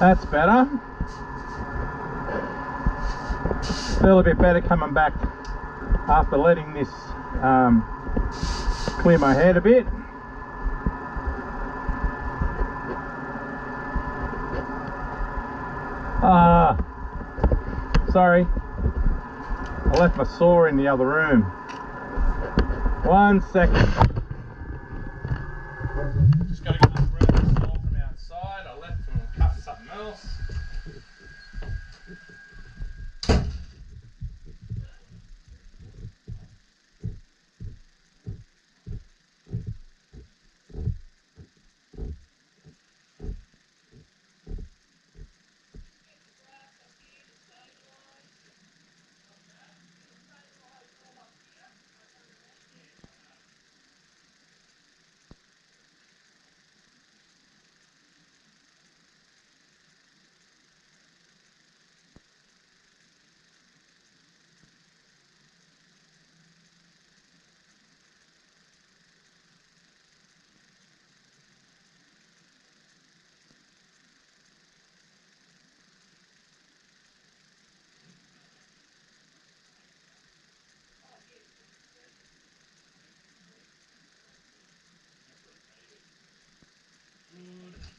That's better. Feel a bit better coming back after letting this clear my head a bit. Sorry, I left my saw in the other room. 1 second. Just got to grab the saw from outside. I left and cut something else.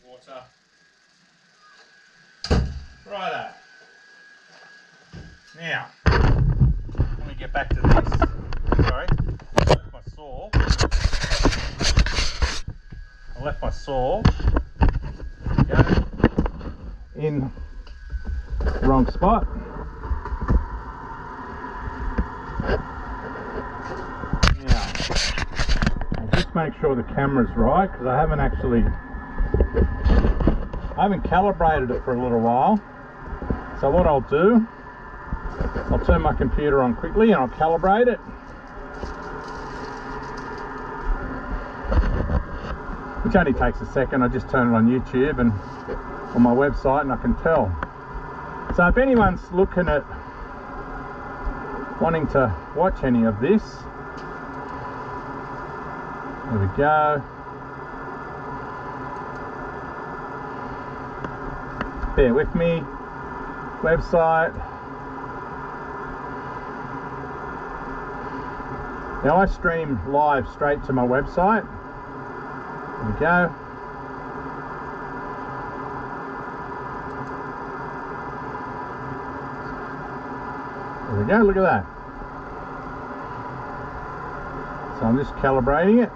Water. Righto. Now, let me get back to this. Sorry, I left my saw. Go in wrong spot. Now, I'll just make sure the camera's right because I haven't calibrated it for a little while. So what I'll do, I'll turn my computer on quickly and I'll calibrate it. Which only takes a second. I just turn it on YouTube and on my website and I can tell. So if anyone's looking at wanting to watch any of this, there we go. Bear with me. Website. Now I stream live straight to my website. There we go. There we go, look at that. So I'm just calibrating it.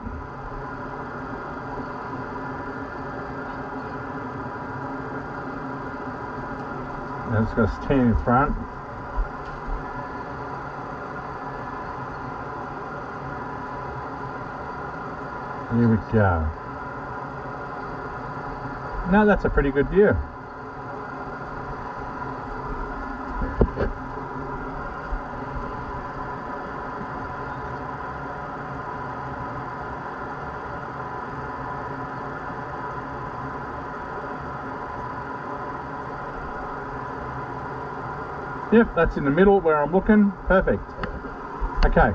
Now it's got to stand in front. Here we go. Now that's a pretty good view. Yep, that's in the middle where I'm looking. Perfect. Okay.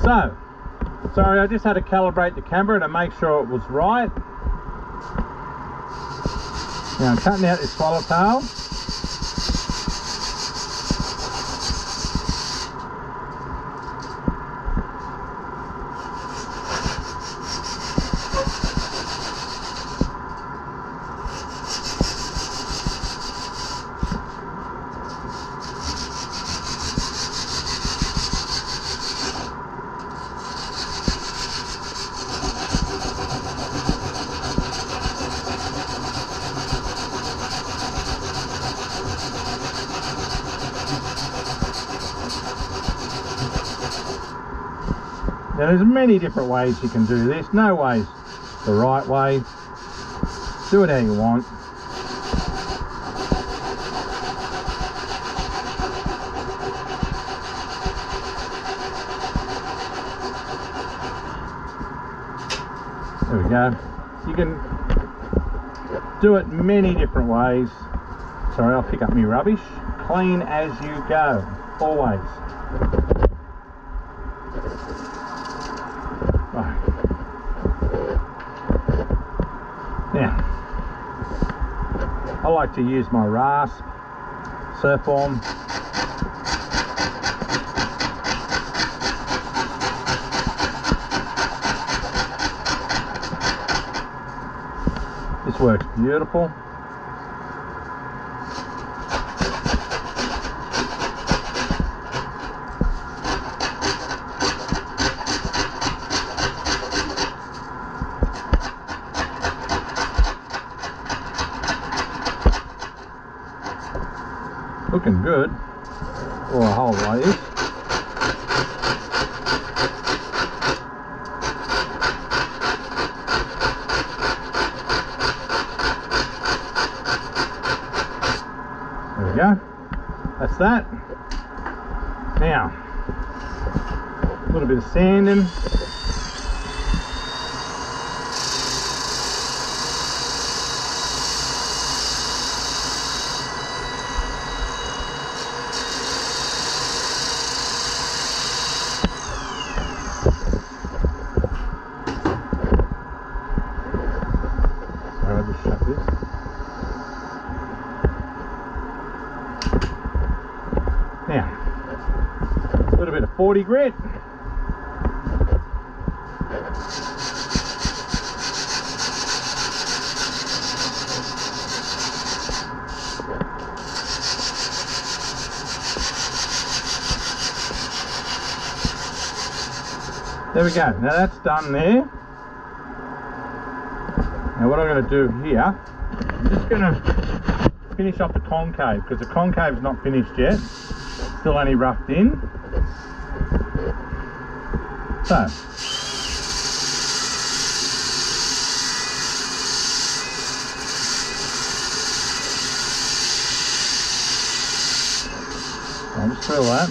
So, sorry, I just had to calibrate the camera to make sure it was right. Now I'm cutting out this swallowtail. Now there's many different ways you can do this. No way's the right way. Do it how you want. There we go. You can do it many different ways. Sorry, I'll pick up my rubbish. Clean as you go, always. Now, like to use my rasp surf form. This works beautiful. Looking good, or a whole way is. There we go. That's that. Now, a little bit of sanding. Now, a little bit of 40 grit. There we go. Now that's done there. Now what I'm going to do here, I'm just going to finish off the concave, because the concave is not finished yet. Still only roughed in. So, I'll just fill that.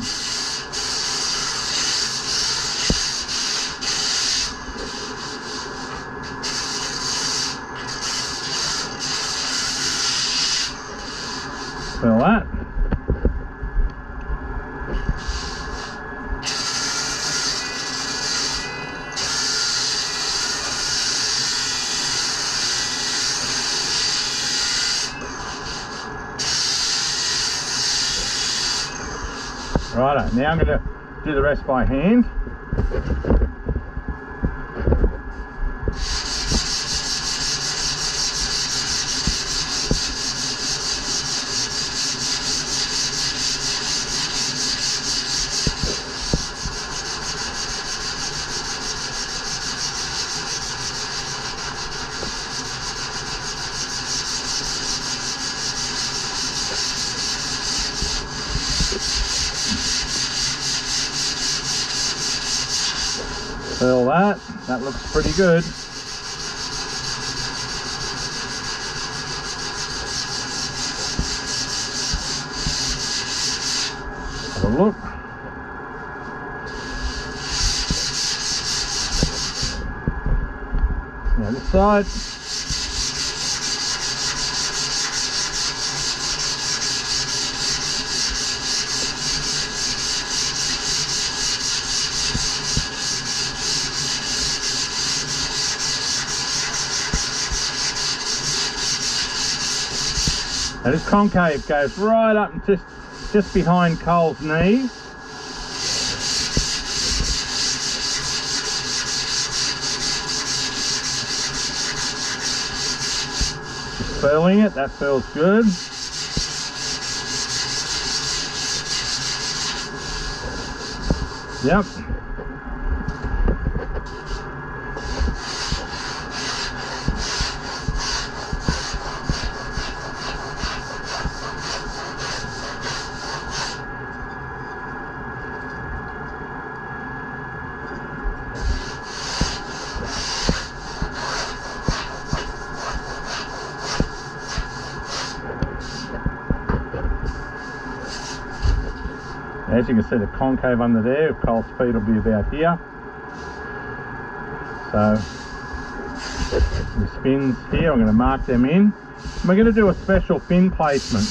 Fill that. Righto, now I'm going to do the rest by hand. Fill that. That looks pretty good. Have a look. Now this side. Now this concave goes right up and just behind Cole's knees. Just filling it, that feels good. Yep. As you can see, the concave under there, Cole's feet will be about here. So the spins here, I'm going to mark them in. And we're going to do a special fin placement.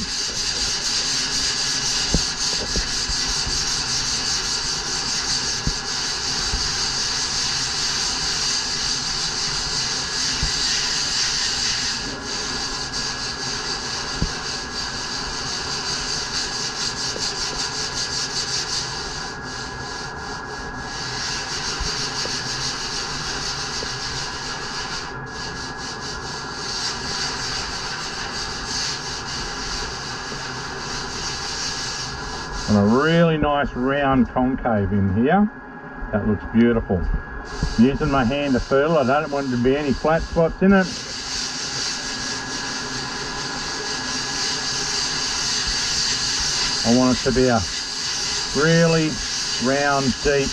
And a really nice round concave in here. That looks beautiful. I'm using my hand to feel it. I don't want there to be any flat spots in it. I want it to be a really round, deep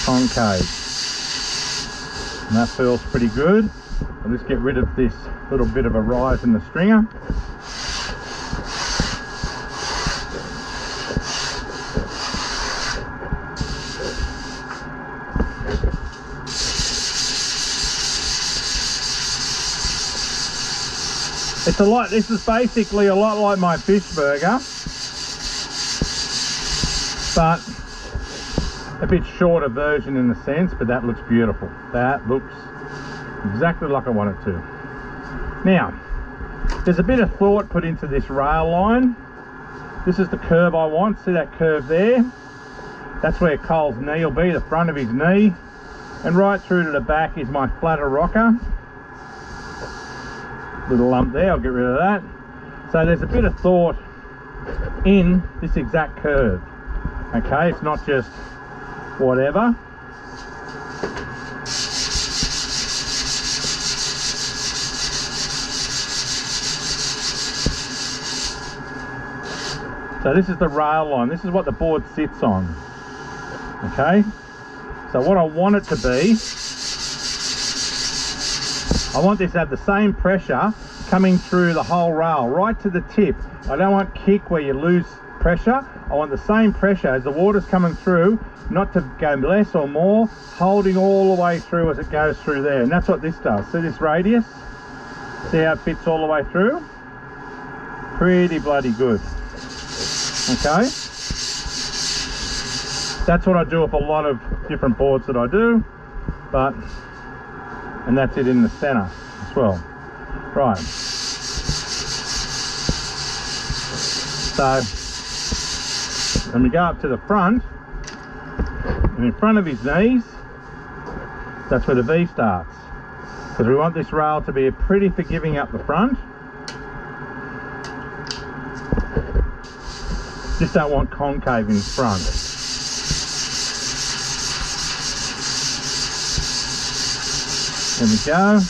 concave. And that feels pretty good. I'll just get rid of this little bit of a rise in the stringer. This is basically a lot like my fish burger, but a bit shorter version in a sense, but that looks beautiful. That looks exactly like I want it to. Now, there's a bit of thought put into this rail line. This is the curve I want. See that curve there? That's where Cole's knee will be, the front of his knee. And right through to the back is my flatter rocker. Little lump there, I'll get rid of that. So there's a bit of thought in this exact curve. Okay, it's not just whatever. So this is the rail line. This is what the board sits on. Okay, so what I want it to be, I want this to have the same pressure coming through the whole rail, right to the tip. I don't want kick where you lose pressure. I want the same pressure as the water's coming through, not to go less or more, holding all the way through as it goes through there. And that's what this does. See this radius? See how it fits all the way through? Pretty bloody good. Okay? That's what I do with a lot of different boards that I do, and that's it in the center as well. Right. So, when we go up to the front, and in front of his knees, that's where the V starts. Because we want this rail to be pretty forgiving up the front. Just don't want concave in front. There we go.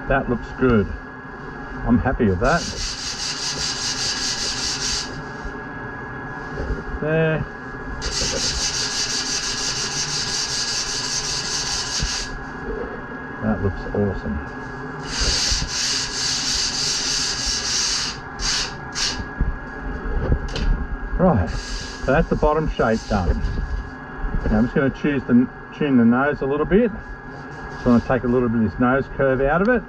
That looks good. I'm happy with that. There. That looks awesome. Right, so that's the bottom shape done. Now I'm just going to tune the nose a little bit. So I'm going to take a little bit of this nose curve out of it.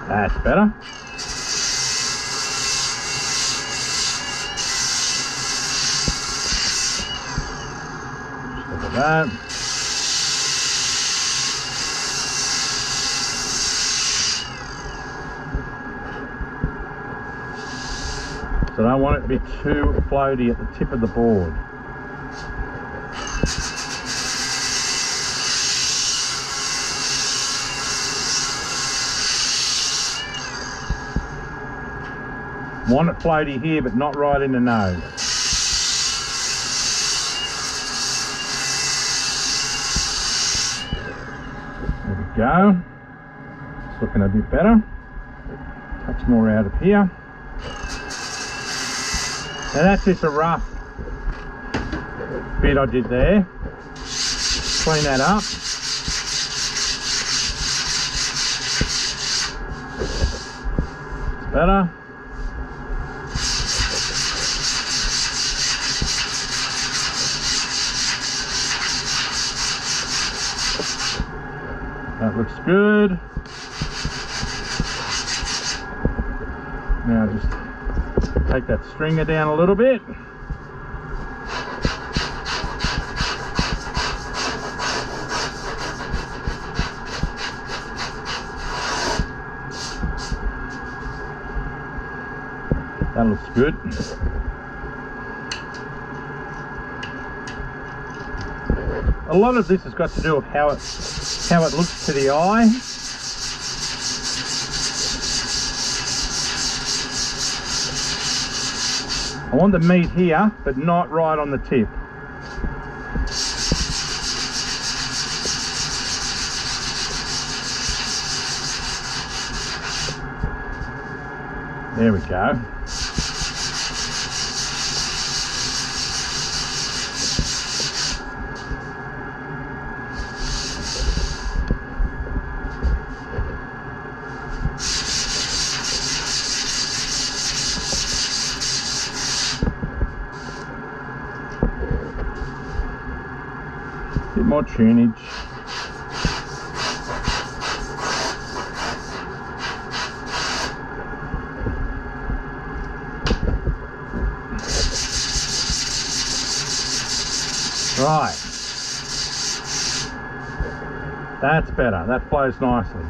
That's better. Just look at that. So I don't want it to be too floaty at the tip of the board. Want it floaty here, but not right in the nose. There we go. It's looking a bit better. Touch more out of here. Now that's just a rough bit I did there. Clean that up. It's better. That looks good. Now just take that stringer down a little bit. That looks good. A lot of this has got to do with how it looks to the eye. I want the meat here, but not right on the tip. There we go. Bit more tunage. Right, that's better, that flows nicely.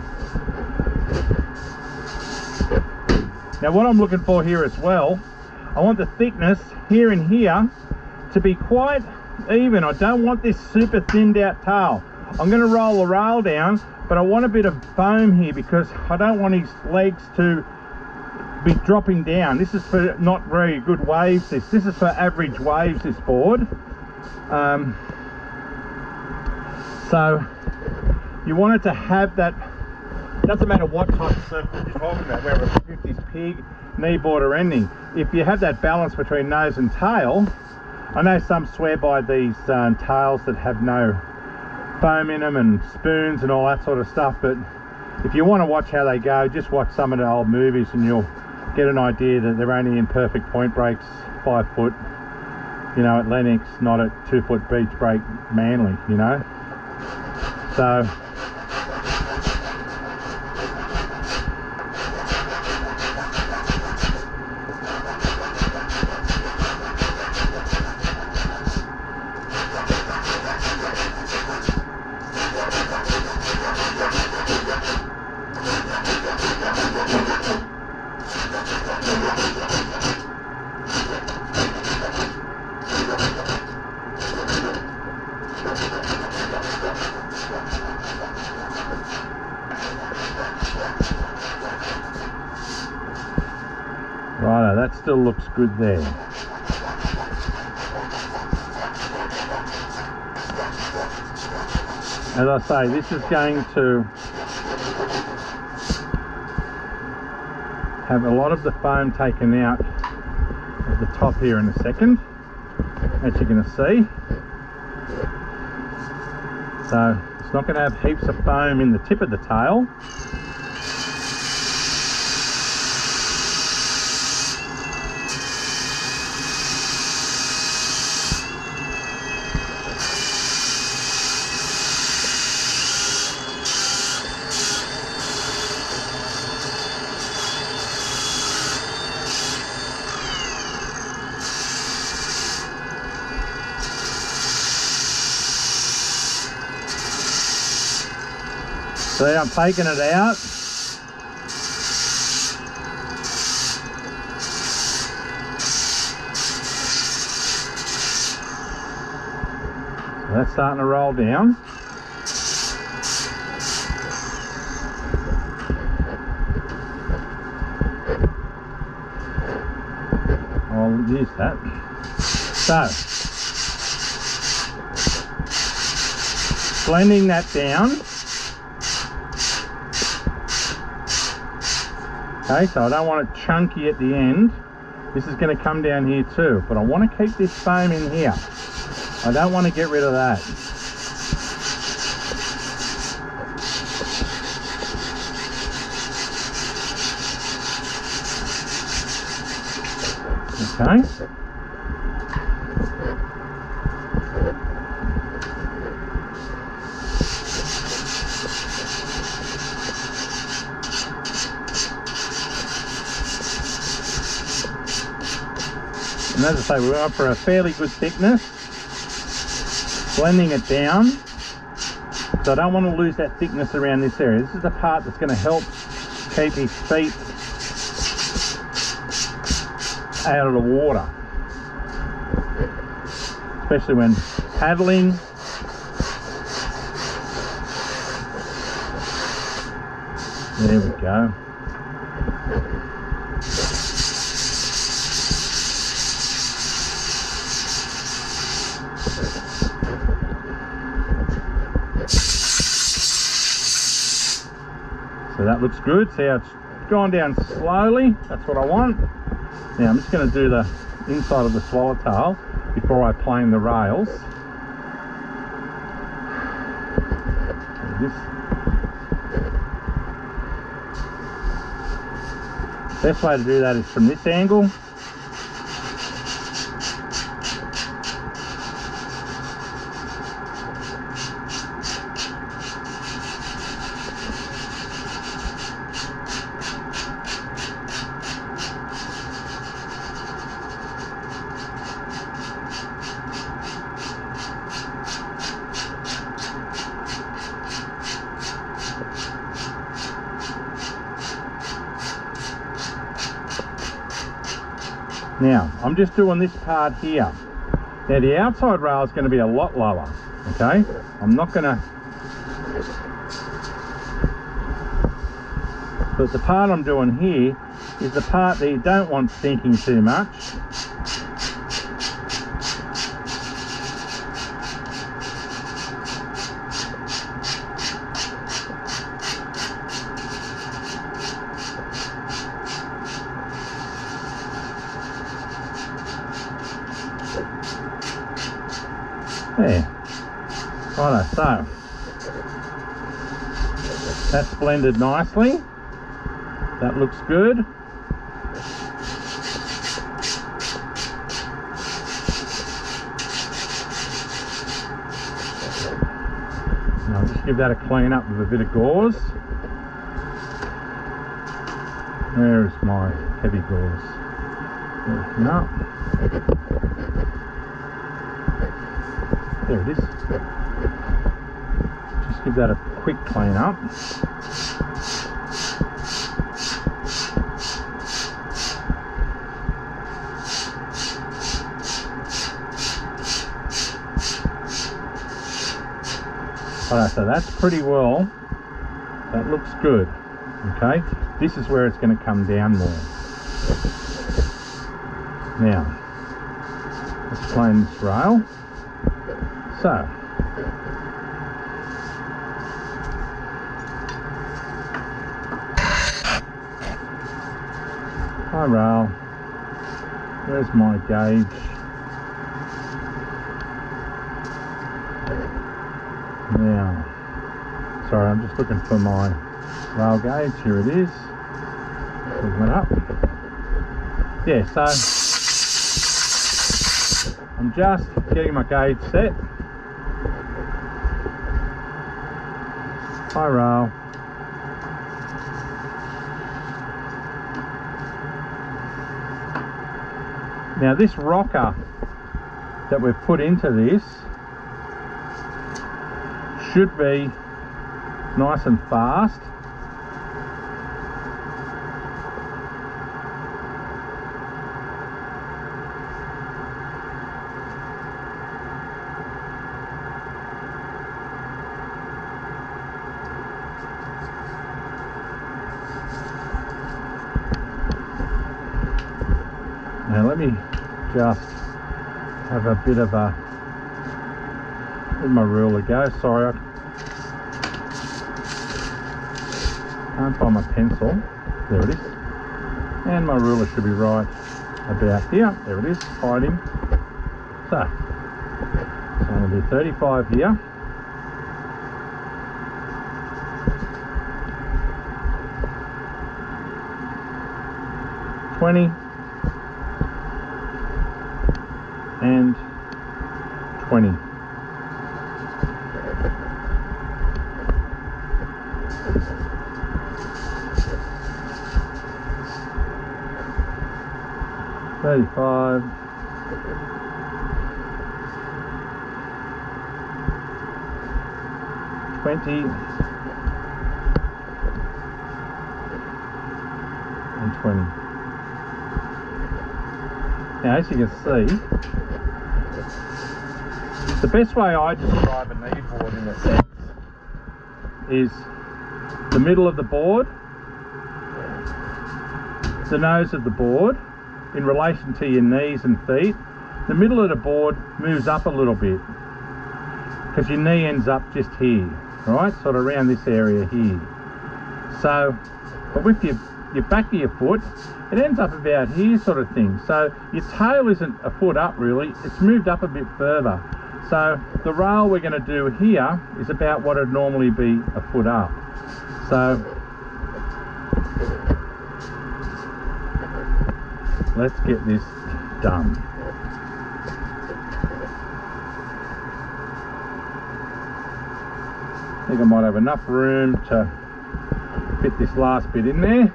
Now what I'm looking for here as well, I want the thickness here and here to be quite even. I don't want this super thinned out tail. I'm going to roll the rail down, but I want a bit of foam here because I don't want his legs to be dropping down. This is for not very good waves. This is for average waves, this board. So you want it to have that, doesn't matter what type of surface you're talking about, whether it's 50s pig, kneeboard or anything. If you have that balance between nose and tail, I know some swear by these tails that have no foam in them and spoons and all that sort of stuff, but if you want to watch how they go, just watch some of the old movies and you'll get an idea that they're only in perfect point breaks, 5 foot, you know, at Lennox, not at 2 foot beach break Manly, you know. So righto, that still looks good there. As I say, this is going to have a lot of the foam taken out at the top here in a second, as you're going to see. So it's not going to have heaps of foam in the tip of the tail. See, I'm taking it out. So that's starting to roll down. I'll use that. So, blending that down. Okay, so I don't want it chunky at the end. This is going to come down here too, but I want to keep this foam in here. I don't want to get rid of that. Okay. And as I say, we're up for a fairly good thickness. Blending it down. So I don't want to lose that thickness around this area. This is the part that's going to help keep his feet out of the water, especially when paddling. There we go. So that looks good. See how it's gone down slowly? That's what I want. Now I'm just going to do the inside of the swallowtail before I plane the rails. This best way to do that is from this angle. Now, I'm just doing this part here. Now, the outside rail is going to be a lot lower, okay? I'm not going to... But the part I'm doing here is the part that you don't want sinking too much. There, righto, so that's blended nicely, that looks good. And I'll just give that a clean up with a bit of gauze. There's my heavy gauze. Working up. There it is. Just give that a quick clean up. Alright, so that's pretty well. That looks good. Okay, this is where it's going to come down more. Now, let's plane this rail. So, hi rail, where's my gauge? Now, sorry, I'm just looking for my rail gauge. Here it is. Put it up. Yeah, so I'm just getting my gauge set. Hi rail. Now this rocker that we've put into this should be nice and fast. Now let me just have a bit of a, where'd my ruler go? Sorry, I can't find my pencil. There it is. And my ruler should be right about here. There it is, hiding. So I'm going to do 35 here. And 20. $35. 20 and 20. Now, as you can see, the best way I describe a kneeboard in a sense is the middle of the board, the nose of the board in relation to your knees and feet. The middle of the board moves up a little bit because your knee ends up just here, right? Sort of around this area here. So, but with your back of your foot, it ends up about here sort of thing. So your tail isn't a foot up really, it's moved up a bit further. So the rail we're going to do here is about what would normally be a foot up. So let's get this done. I think I might have enough room to fit this last bit in there.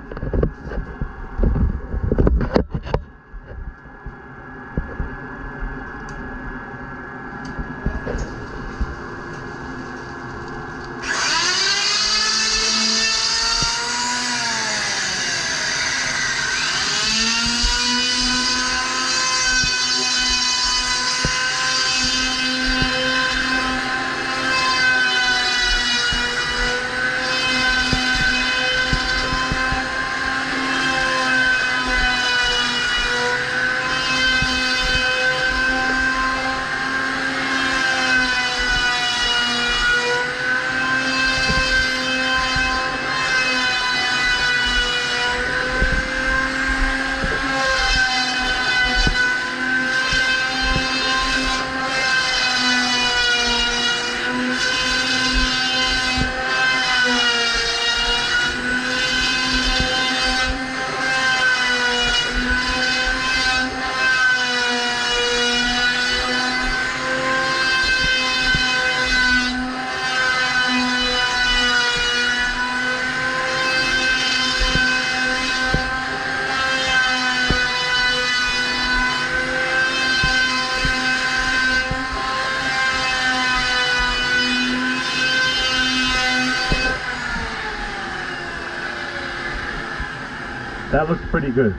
That looks pretty good.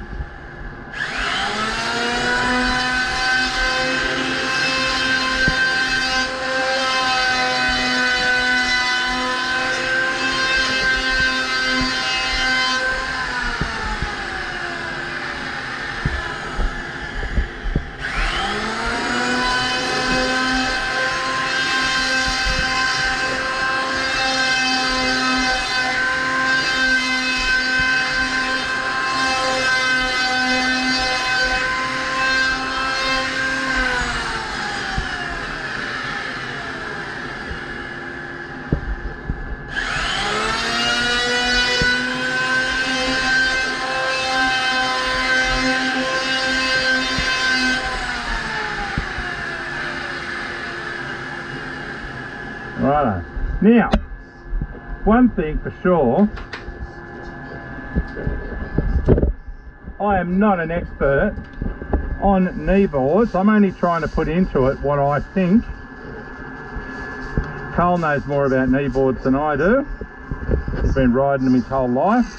Righto. Now, one thing for sure, I am not an expert on kneeboards. I'm only trying to put into it what I think. Cole knows more about kneeboards than I do. He's been riding them his whole life.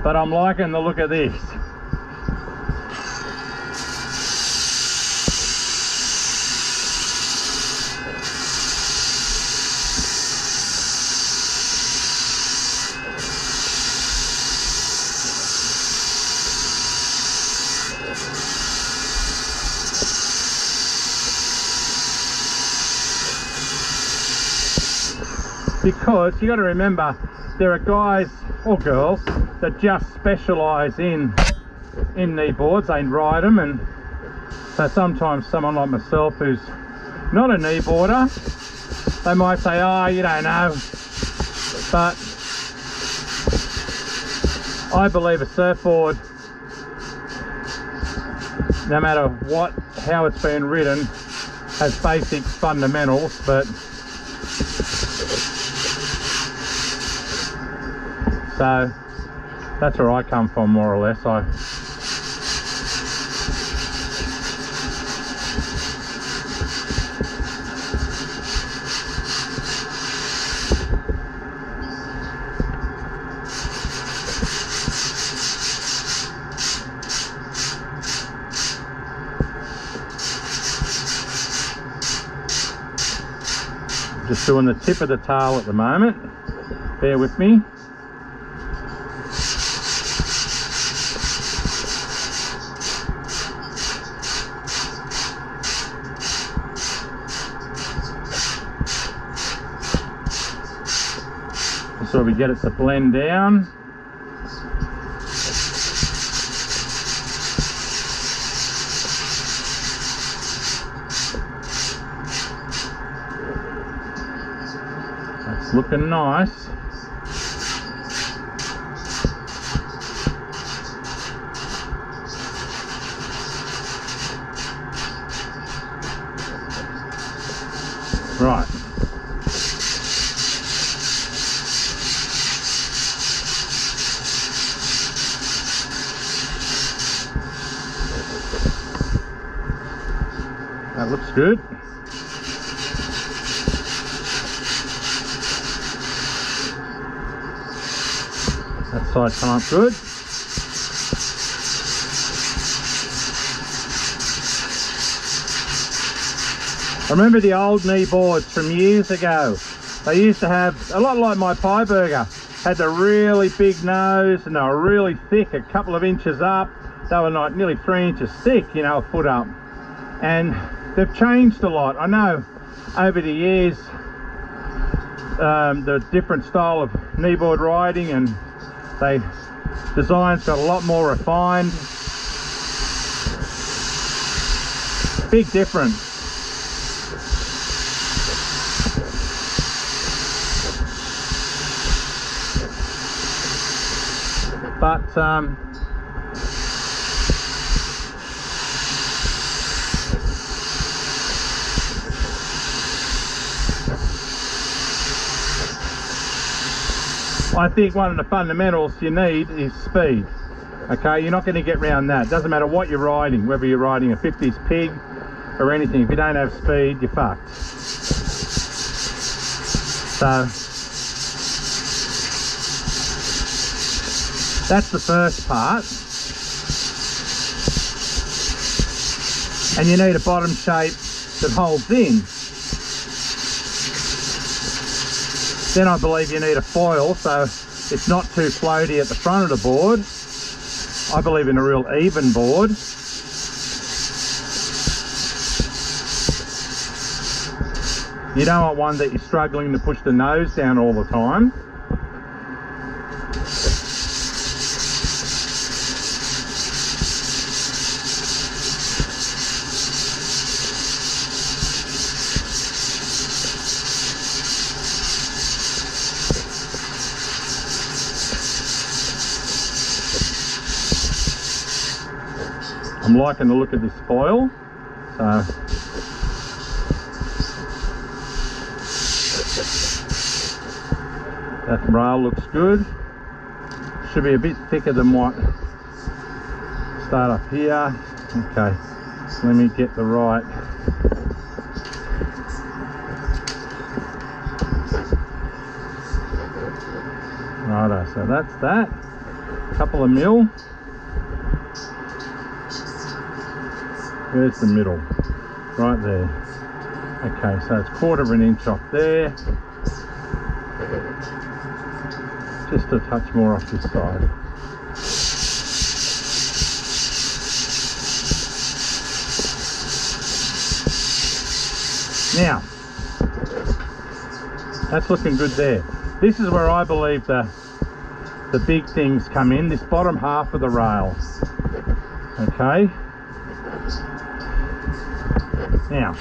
But I'm liking the look of this. Because you got to remember, there are guys or girls that just specialise in kneeboards. They ride them, and so sometimes someone like myself who's not a kneeboarder, they might say, oh, you don't know, but I believe a surfboard, no matter what how it's been written has basic fundamentals, but so that's where I come from, more or less. Just doing the tip of the tail at the moment. Bear with me. So we get it to blend down. That's looking nice. Right. That looks good. That side come up good. I remember the old kneeboards from years ago. They used to have, a lot like my pie burger, had the really big nose and they were really thick, a couple of inches up. They were like nearly 3 inches thick, you know, a foot up. And they've changed a lot. I know over the years the different style of kneeboard riding and designs got a lot more refined. Big difference. But I think one of the fundamentals you need is speed. Okay, you're not going to get around that. Doesn't matter what you're riding, whether you're riding a 50s pig or anything. If you don't have speed, you're fucked. So that's the first part. And you need a bottom shape that holds in. Then I believe you need a foil so it's not too floaty at the front of the board. I believe in a real even board. You don't want one that you're struggling to push the nose down all the time. I'm liking the look of this foil, so that rail looks good. Should be a bit thicker than what. Start up here. Okay, let me get the right. Righto, so that's that. Couple of mil. Where's the middle? Right there. Okay, so it's 1/4 of an inch off there. Just a touch more off this side. Now, that's looking good there. This is where I believe the big things come in, this bottom half of the rail. Okay. Now,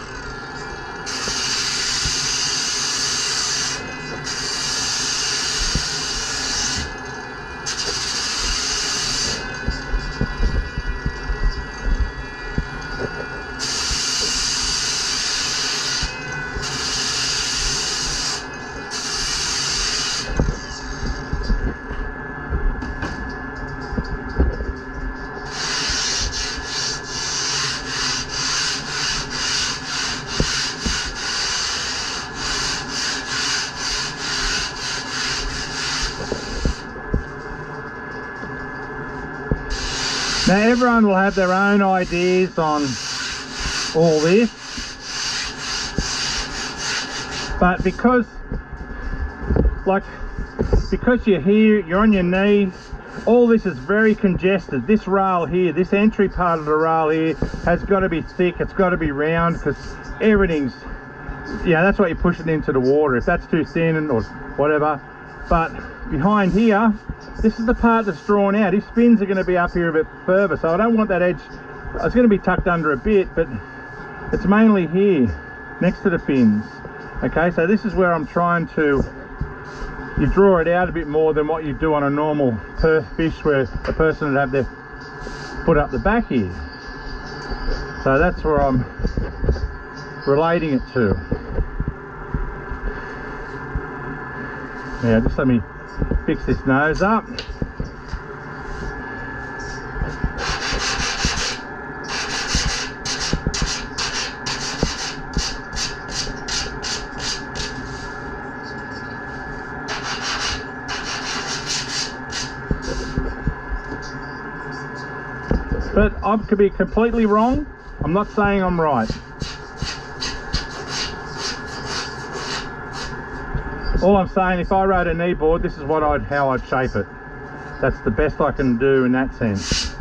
Now everyone will have their own ideas on all this, but because you're here, you're on your knee, all this is very congested. This rail here, this entry part of the rail here has got to be thick, it's got to be round, because everything's, yeah, that's what you're pushing into the water. If that's too thin or whatever. But behind here, this is the part that's drawn out. These fins are going to be up here a bit further, so I don't want that edge. It's going to be tucked under a bit, but it's mainly here next to the fins. Okay, so this is where I'm trying to, you draw it out a bit more than what you do on a normal perth fish, where a person would have their foot up the back here. So that's where I'm relating it to. Now just let me fix this nose up. But I could be completely wrong. I'm not saying I'm right. All I'm saying, if I rode a kneeboard, this is what how I'd shape it. That's the best I can do in that sense.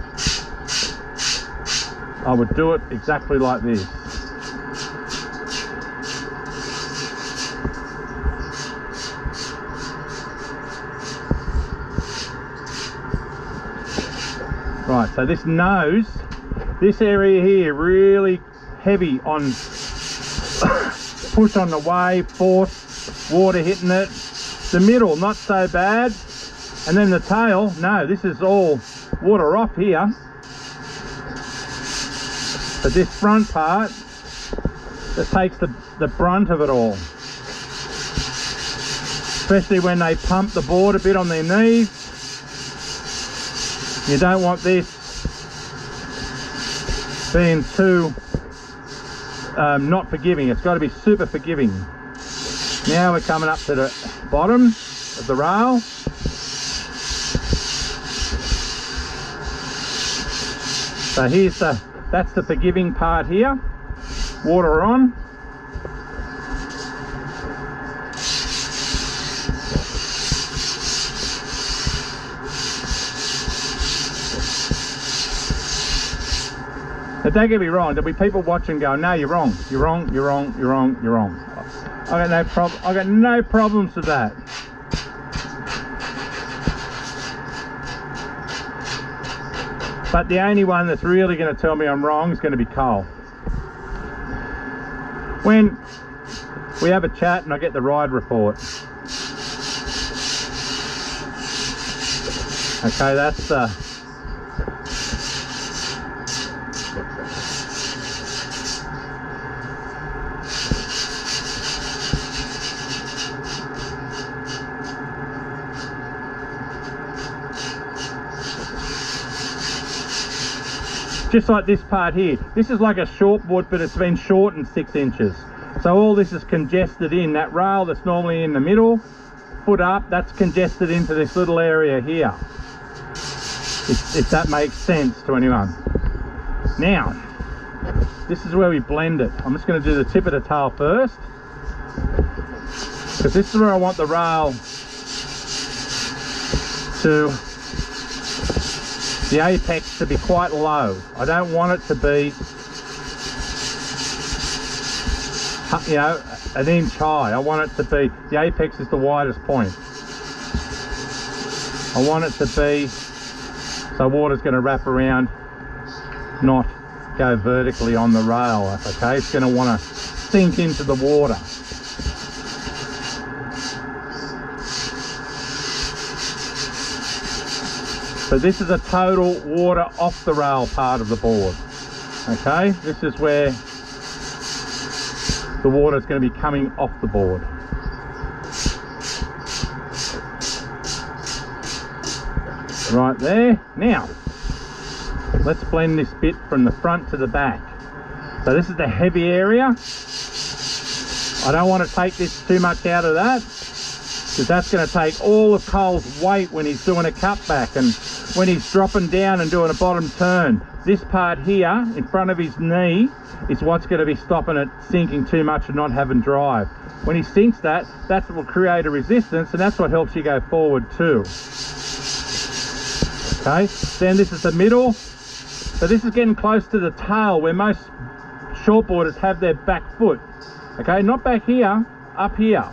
I would do it exactly like this. Right, so this nose, this area here, really heavy on push on the wave, force, water hitting it. The middle, not so bad. And then the tail, no, this is all water off here. But this front part, that takes the brunt of it all. Especially when they pump the board a bit on their knees. You don't want this being too not forgiving. It's got to be super forgiving. Now we're coming up to the bottom of the rail. So here's that's the forgiving part here. Water on. Now don't get me wrong, there'll be people watching going, no, you're wrong, you're wrong, you're wrong, you're wrong, you're wrong. I got no problems with that. But the only one that's really going to tell me I'm wrong is going to be Cole. When we have a chat and I get the ride report. Okay, that's just like this part here. This is like a short board, but it's been shortened 6 inches. So all this is congested in. That rail that's normally in the middle, foot up, that's congested into this little area here. If that makes sense to anyone. Now, this is where we blend it. I'm just going to do the tip of the tail first, because this is where I want the rail to, the apex to be quite low. I don't want it to be, you know, an inch high. I want it to be, the apex is the widest point. I want it to be, so water's going to wrap around, not go vertically on the rail, okay? It's going to want to sink into the water. So this is a total water off the rail part of the board. Okay, this is where the water is going to be coming off the board. Right there. Now, let's blend this bit from the front to the back. So this is the heavy area. I don't want to take this too much out of that. because that's going to take all of Cole's weight when he's doing a cutback and when he's dropping down and doing a bottom turn. This part here in front of his knee is what's going to be stopping it sinking too much and not having drive. When he sinks that, that will create a resistance, and that's what helps you go forward too. Okay, then this is the middle. So this is getting close to the tail where most shortboarders have their back foot. Okay, not back here, up here.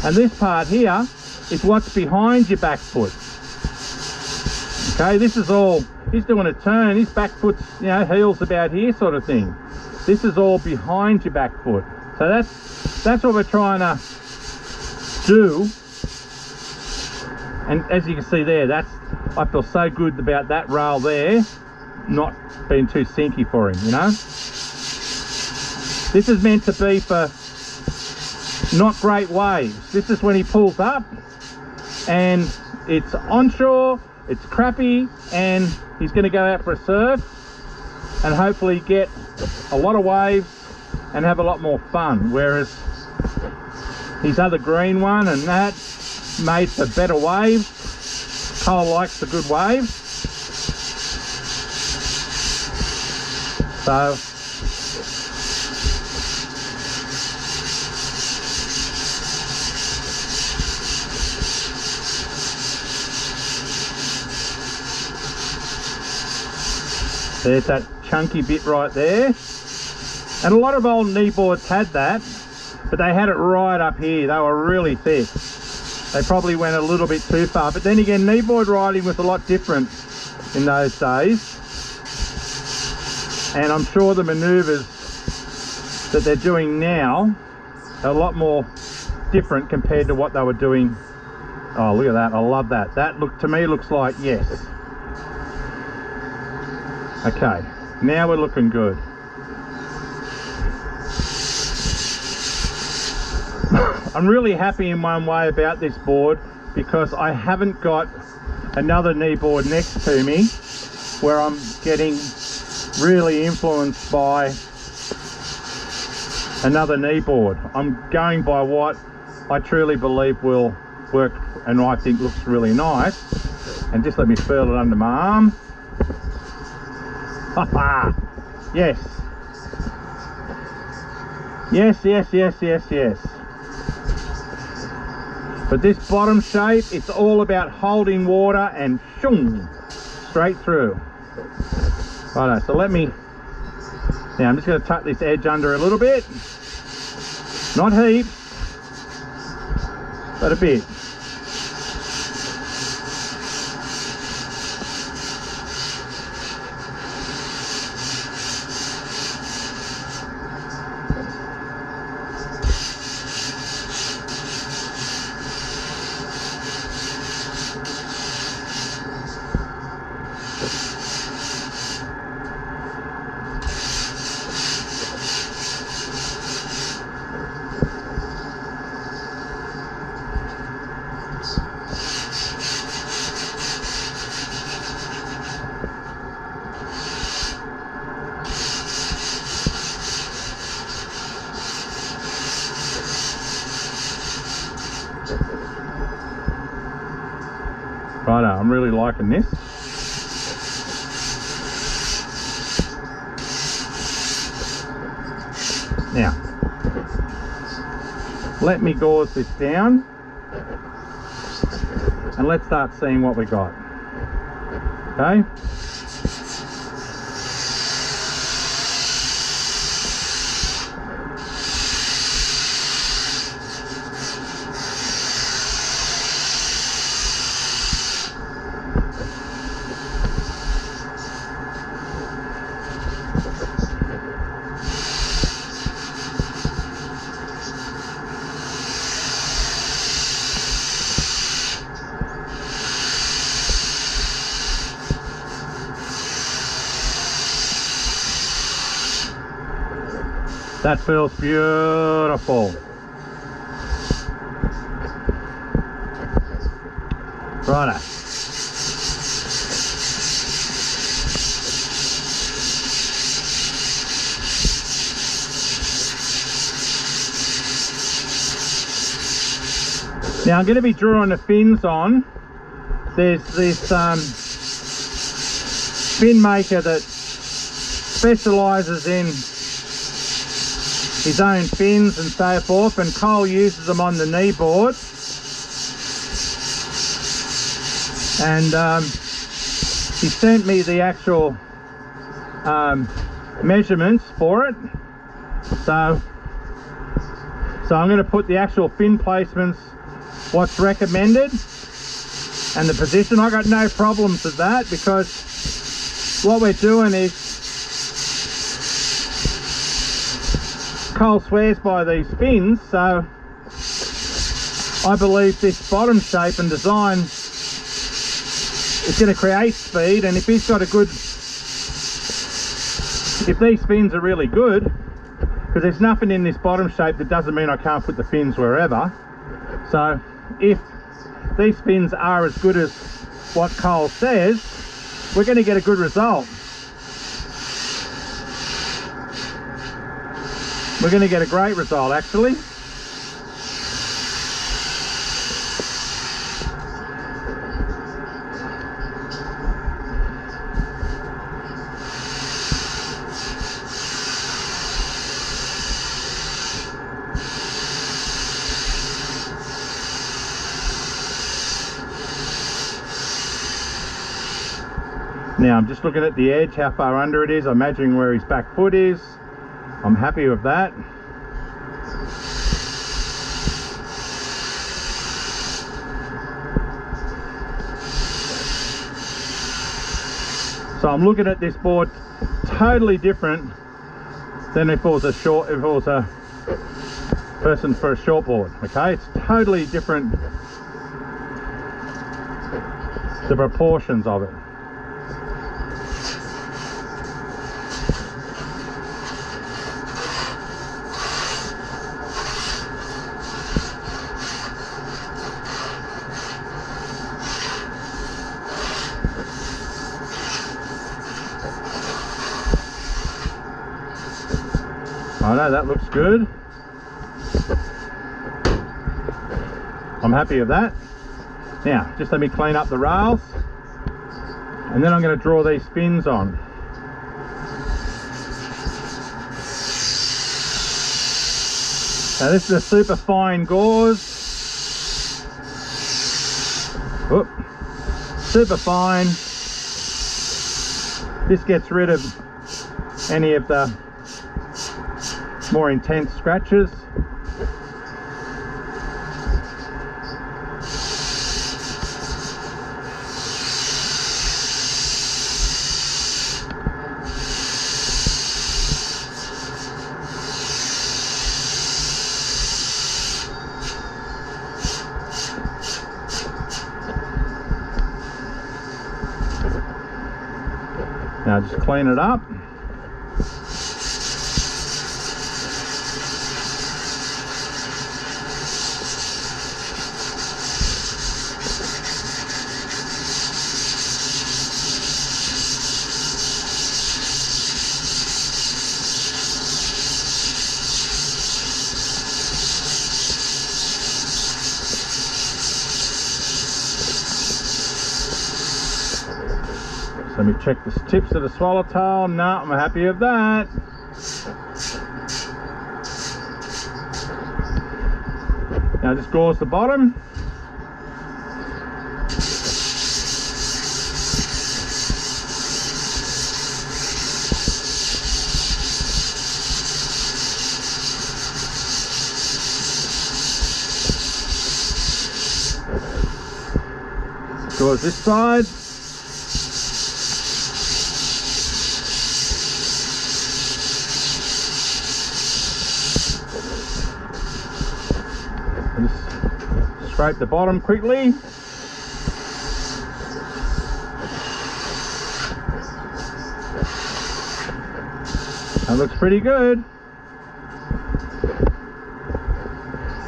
And this part here is what's behind your back foot. Okay, this is all, he's doing a turn, his back foot's, you know, heel's about here sort of thing. This is all behind your back foot. So that's what we're trying to do. And as you can see there, I feel so good about that rail there not being too sinky for him, you know. This is meant to be for not great waves. This is when he pulls up and it's onshore, it's crappy, and he's going to go out for a surf and hopefully get a lot of waves and have a lot more fun. Whereas his other green one and that made for better waves. Cole likes the good waves. So there's that chunky bit right there. And a lot of old kneeboards had that, but they had it right up here. They were really thick. They probably went a little bit too far. But then again, kneeboard riding was a lot different in those days. And I'm sure the maneuvers that they're doing now are a lot more different compared to what they were doing. Oh, look at that. I love that. That to me looks like yes. Okay, now we're looking good. I'm really happy in one way about this board because I haven't got another kneeboard next to me where I'm getting really influenced by another kneeboard. I'm going by what I truly believe will work and I think looks really nice. And just let me feel it under my arm. Haha! Yes. Yes, yes, yes, yes, yes. But this bottom shape, it's all about holding water and shoom, straight through. Righto, so let me, now I'm just going to tuck this edge under a little bit. Not heaps, but a bit. Righto, I'm really liking this. Now, let me gauze this down and let's start seeing what we got. Okay. That feels beautiful. Righto. Now I'm going to be drawing the fins on. There's this fin maker that specialises in his own fins and so forth, and Cole uses them on the kneeboard. And he sent me the actual measurements for it. So I'm going to put the actual fin placements, what's recommended, and the position. I got no problems with that, because what we're doing is, Cole swears by these fins, so I believe this bottom shape and design is going to create speed. And if he's got a good, if these fins are really good, because there's nothing in this bottom shape that doesn't mean I can't put the fins wherever. So if these fins are as good as what Cole says, we're going to get a good result. We're going to get a great result, actually. Now I'm just looking at the edge, how far under it is. I'm measuring where his back foot is. I'm happy with that. So I'm looking at this board totally different than if it was a person for a short board. Okay, it's totally different, the proportions of it. I know that looks good. I'm happy with that. Now, just let me clean up the rails, and then I'm going to draw these fins on. Now this is a super fine gauze. Whoop. Super fine. This gets rid of any of the more intense scratches. Now just clean it up. Let me check the tips of the swallowtail. No, I'm happy with that. Now just gauze the bottom. Gauze this side. Scrape the bottom quickly. That looks pretty good.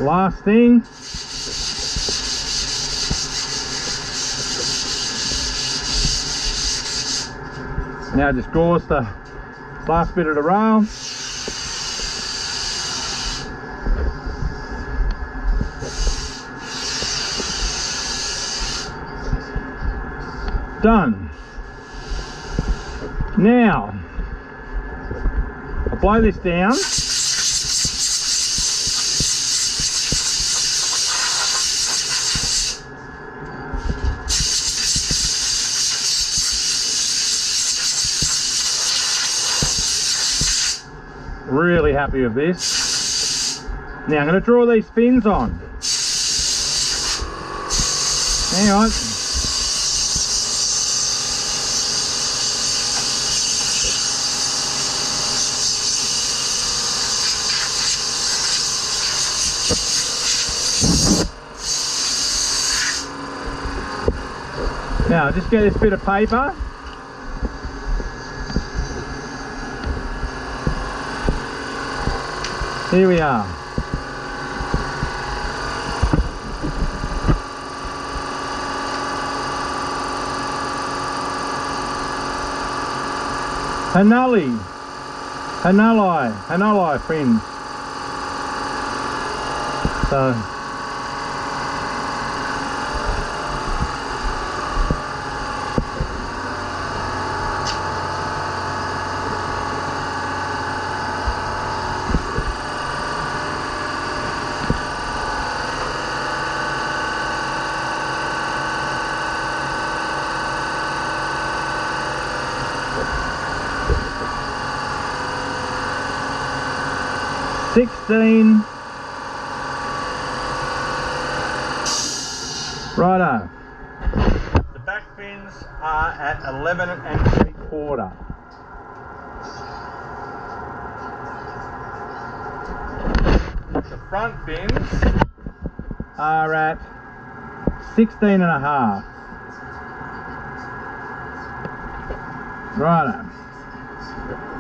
Last thing. Now just gauze the last bit of the rail. Done. Now, I'll blow this down. Really happy with this. Now I'm going to draw these fins on. Hang on. Now just get this bit of paper. Here we are. Hanuli fins. So righto. The back fins are at 11 3/4. The front fins are at 16.5. Righto.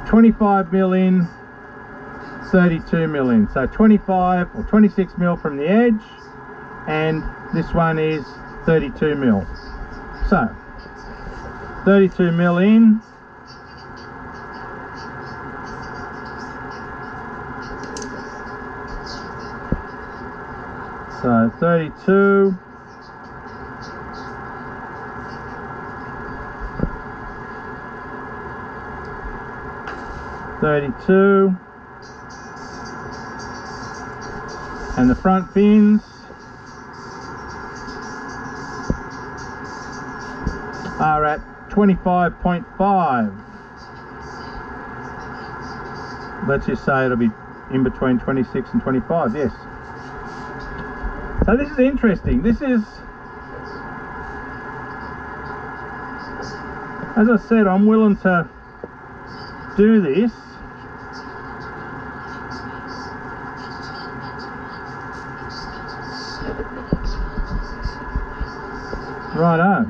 25 mil in, 32 mil in, so 25 or 26 mil from the edge, and this one is 32 mil. So 32 mil in, so 32, and the front fins are at 25.5. Let's just say it'll be in between 26 and 25, yes. So this is interesting. This is, as I said, I'm willing to do this. Righto.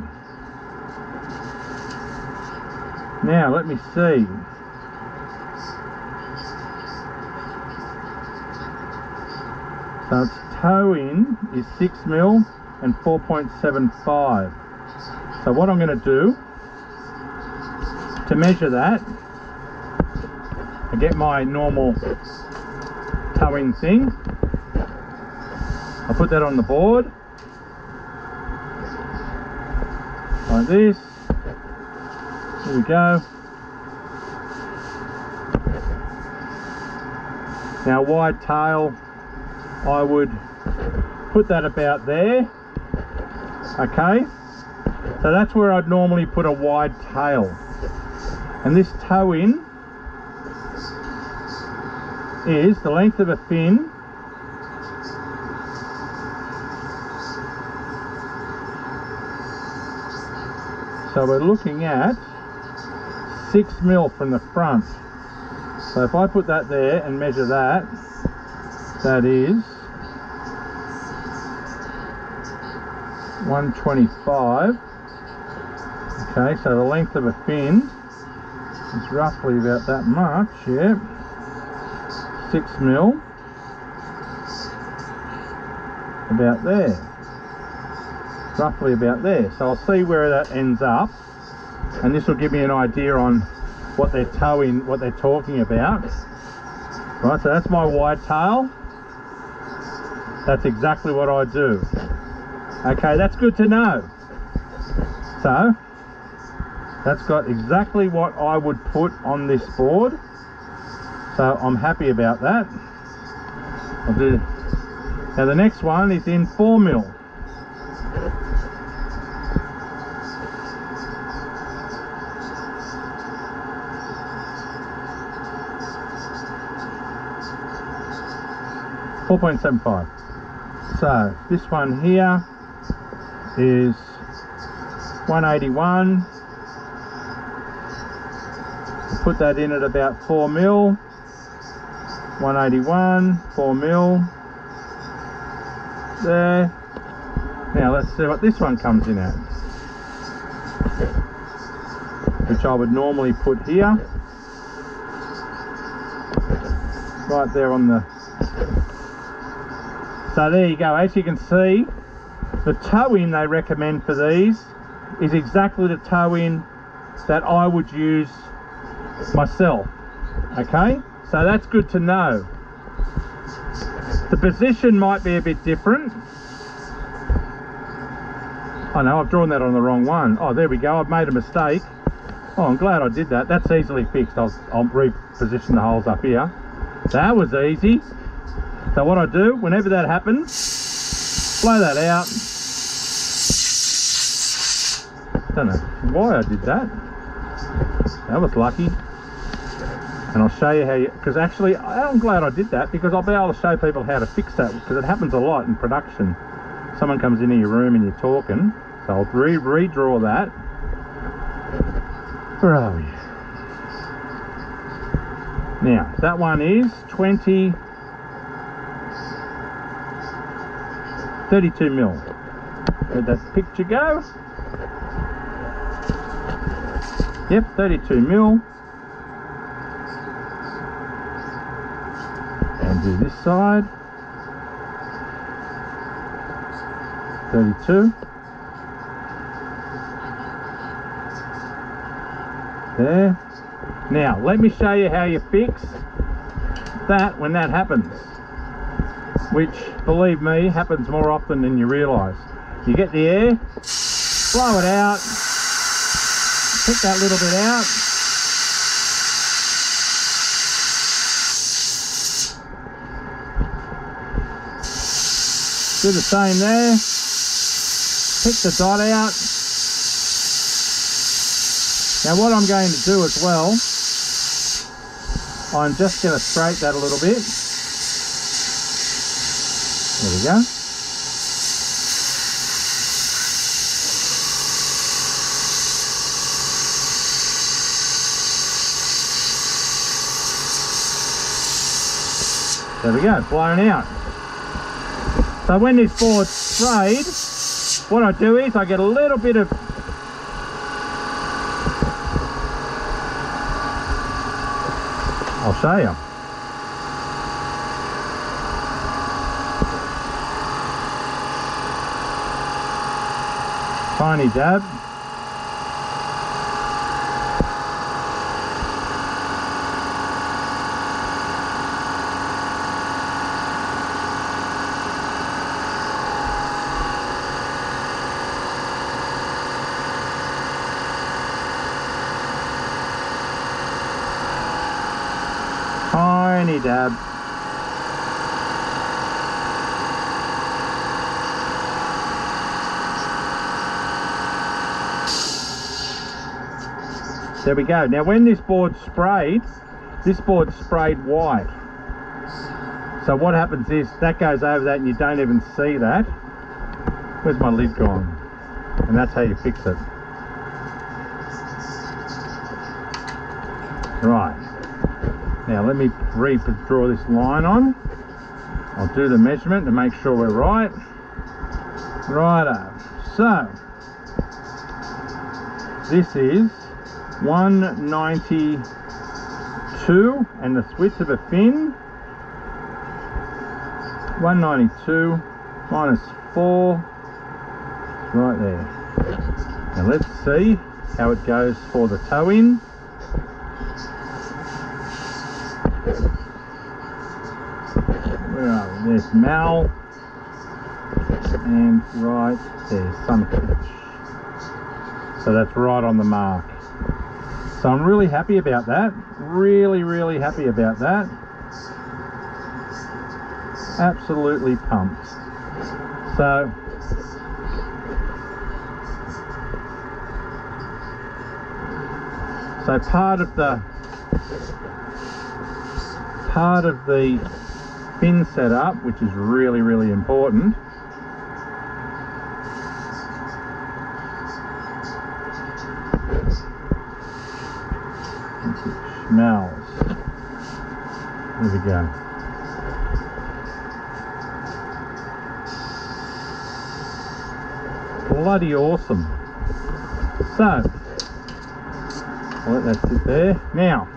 Now let me see. So its toe in is 6 mil and 4.75. So what I'm going to do to measure that, I get my normal toe-in thing. I'll put that on the board like this. Here we go. Now wide tail, I would put that about there. Okay, so that's where I'd normally put a wide tail, and this toe in is the length of a fin so we're looking at 6 mil from the front. So if I put that there and measure that, that is 125. Okay, so the length of a fin is roughly about that much, yeah. 6 mil, about there, roughly about there. So I'll see where that ends up, and this will give me an idea on what they're towing, what they're talking about. Right, so that's my wide tail. That's exactly what I do. Okay, that's good to know. So That's got exactly what I would put on this board, so I'm happy about that. I'll do. Now the next one is in 4mm. .75. So this one here is 181. Put that in at about 4mm. 181, 4mm. There. Now let's see what this one comes in at, which I would normally put here, right there on the. So there you go. As you can see, the toe-in they recommend for these is exactly the toe-in that I would use myself. Okay, so that's good to know. The position might be a bit different. Oh no, I've drawn that on the wrong one. Oh, there we go, I've made a mistake. Oh, I'm glad I did that. That's easily fixed. I'll reposition the holes up here. That was easy. So what I do, whenever that happens, blow that out. Don't know why I did that. That was lucky. And I'll show you how you, because actually I'm glad I did that, because I'll be able to show people how to fix that, because it happens a lot in production. Someone comes into your room and you're talking, so I'll redraw that. Where are we? Now that one is 32mm. Where'd that picture go? Yep, 32mm. And do this side. 32. There. Now let me show you how you fix that when that happens, which, believe me, happens more often than you realise. You get the air, blow it out, pick that little bit out, do the same there, pick the dot out. Now what I'm going to do as well, I'm just going to scrape that a little bit. There we go. There we go, blown out. So when this board's sprayed, what I do is I get a little bit of I'll show you. Tiny dab. Tiny dab. There we go. Now when this board's sprayed white. So what happens is that goes over that and you don't even see that. Where's my lid gone? And that's how you fix it. Right. Now let me redraw this line on. I'll do the measurement to make sure we're right. Righto. So this is 192 and the width of a fin. 192 minus 4. Right there. Now let's see how it goes for the toe in. Where are we? There's Mal, and right there's Sunfish. So that's right on the mark. So I'm really happy about that. Really happy about that. Absolutely pumped. So part of the fin setup, which is really important, smells. There we go. Bloody awesome. So I'll let that sit there. Now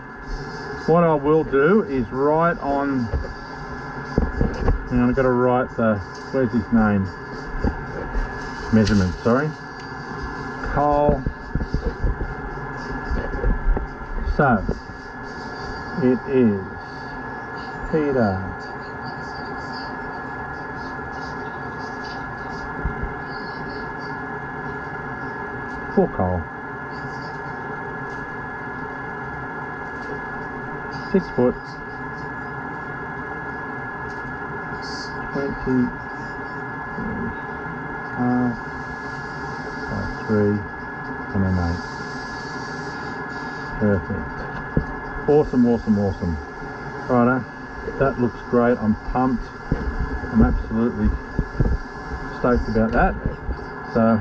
what I will do is write on, and I've got to write the, where's his name, measurement, sorry, Cole. So it is Peter for Cole, 6 foot 20 half by 3 and an 8. Perfect. Awesome. Righto, that looks great. I'm pumped. I'm absolutely stoked about that. So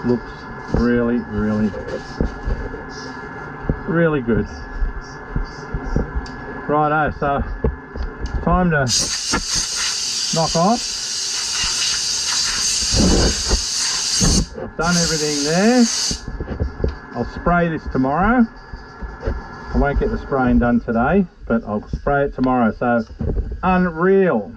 looks really good. Righto, so time to knock off. I've done everything there. I'll spray this tomorrow. I won't get the spraying done today, but I'll spray it tomorrow. So unreal.